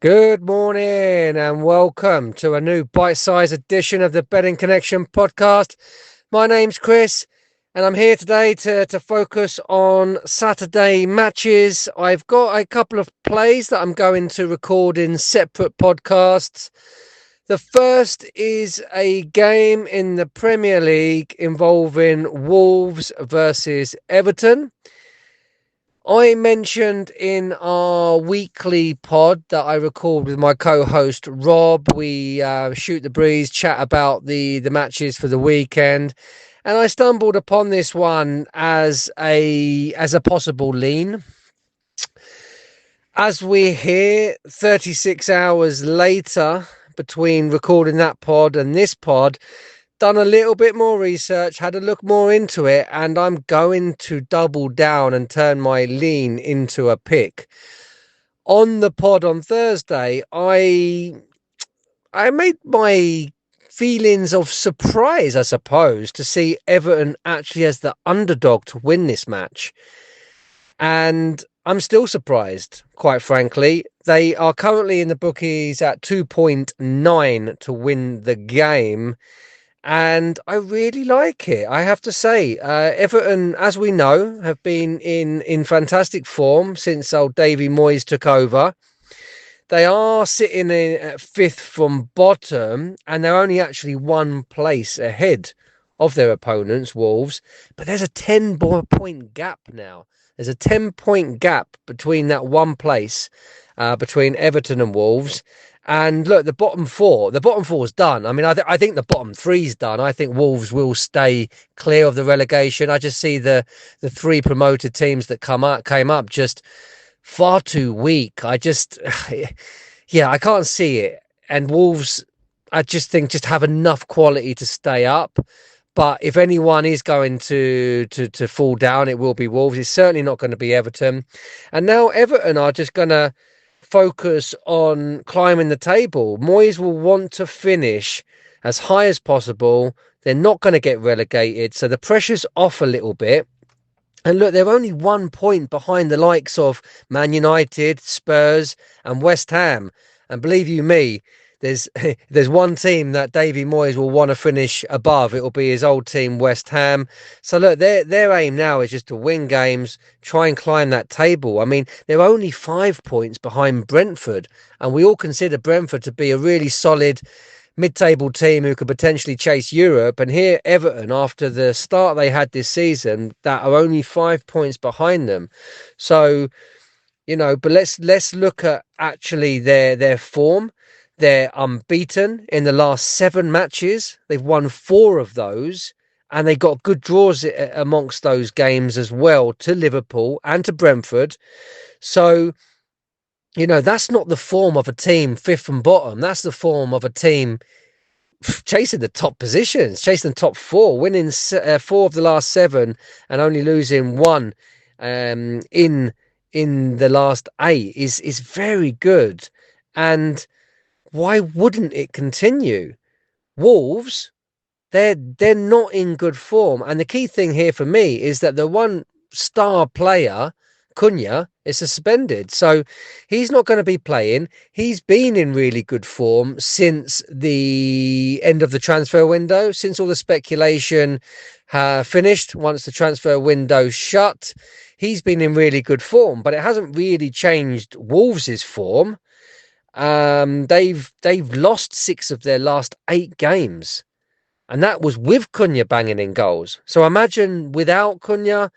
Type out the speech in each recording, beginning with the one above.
Good morning and welcome to a new bite-sized edition of the Betting Connection podcast. My name's Chris and I'm here today to focus on Saturday matches. I've got a couple of plays that I'm going to record in separate podcasts. The first is a game in the Premier League involving Wolves versus Everton. I mentioned in our weekly pod that I record with my co-host Rob. We shoot the breeze, chat about the matches for the weekend, and I stumbled upon this one as a possible lean. As we're here, 36 hours later between recording that pod and this pod, done a little bit more research, had a look more into it, and I'm going to double down and turn my lean into a pick. On the pod on Thursday, I made my feelings of surprise, I suppose, to see Everton actually as the underdog to win this match. And I'm still surprised, quite frankly. They are currently in the bookies at 2.9 to win the game. And I really like it, I have to say. Everton, as we know, have been in fantastic form since old Davy Moyes took over. They are sitting in at fifth from bottom, and they're only actually one place ahead of their opponents, Wolves. But there's a 10-point gap now. There's a 10-point gap between that one place, between Everton and Wolves. And look, the bottom four is done. I mean, I think the bottom three's done. I think Wolves will stay clear of the relegation. I just see the three promoted teams that came up just far too weak. I can't see it. And Wolves, I just think, just have enough quality to stay up. But if anyone is going to fall down, it will be Wolves. It's certainly not going to be Everton. And now Everton are just going to focus on climbing the table. Moyes will want to finish as high as possible. They're not going to get relegated, so the pressure's off a little bit. And look, they're only 1 point behind the likes of Man United, Spurs and West Ham. And believe you me, there's one team that Davy Moyes will want to finish above. It'll be his old team, West Ham. So look, their aim now is just to win games, try and climb that table. I mean, they're only 5 points behind Brentford, and we all consider Brentford to be a really solid mid-table team who could potentially chase Europe. And here, Everton, after the start they had this season, that are only 5 points behind them. So, but let's look at actually their form. They're unbeaten in the last 7 matches. They've won 4 of those, and they got good draws amongst those games as well to Liverpool and to Brentford. So, that's not the form of a team fifth from bottom. That's the form of a team chasing the top positions, chasing the top 4, winning 4 of the last 7 and only losing 1 in the last 8 is very good. And why wouldn't it continue? Wolves, they're not in good form. And the key thing here for me is that the one star player, Cunha, is suspended. So he's not going to be playing. He's been in really good form since the end of the transfer window, since all the speculation finished, once the transfer window shut. He's been in really good form, but it hasn't really changed Wolves' form. They've lost 6 of their last 8 games, and that was with Cunha banging in goals. So imagine without Cunha,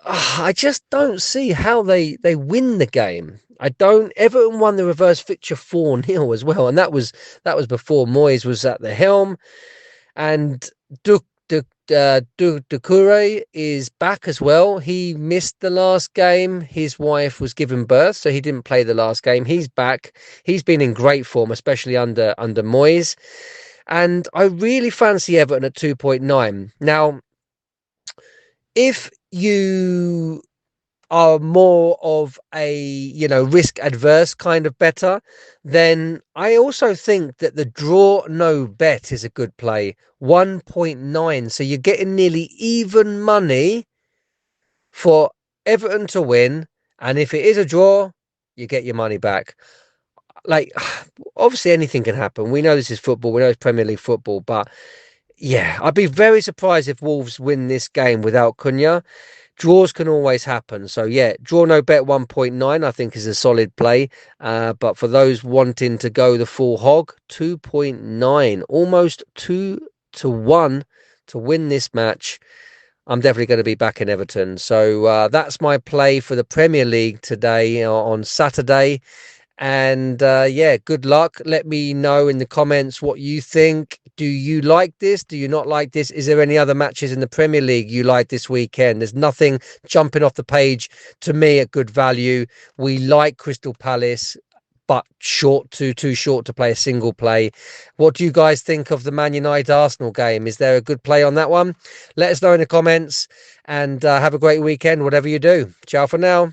I just don't see how they win the game. I don't. Everton won the reverse fixture 4-0 as well, and that was before Moyes was at the helm. And Doucouré is back as well. He missed the last game. His wife was giving birth, so he didn't play the last game. He's back. He's been in great form, especially under Moyes. And I really fancy Everton at 2.9. Now, if you are more of a, risk adverse kind of better, then I also think that the draw no bet is a good play. 1.9. So you're getting nearly even money for Everton to win. And if it is a draw, you get your money back. like, obviously anything can happen. We know this is football. We know it's Premier League football, but yeah, I'd be very surprised if Wolves win this game without Cunha. Draws can always happen. So yeah, draw no bet 1.9 I think is a solid play. But for those wanting to go the full hog, 2.9, almost 2-1 to win this match. I'm definitely going to be back in Everton. So that's my play for the Premier League today on Saturday. And yeah, good luck. Let me know in the comments what you think. Do you like this? Do you not like this? Is there any other matches in the Premier League you like this weekend? There's nothing jumping off the page to me at good value. We like Crystal Palace, but too short to play a single play. What do you guys think of the Man United Arsenal game? Is there a good play on that one? Let us know in the comments, and have a great weekend, whatever you do. Ciao for now.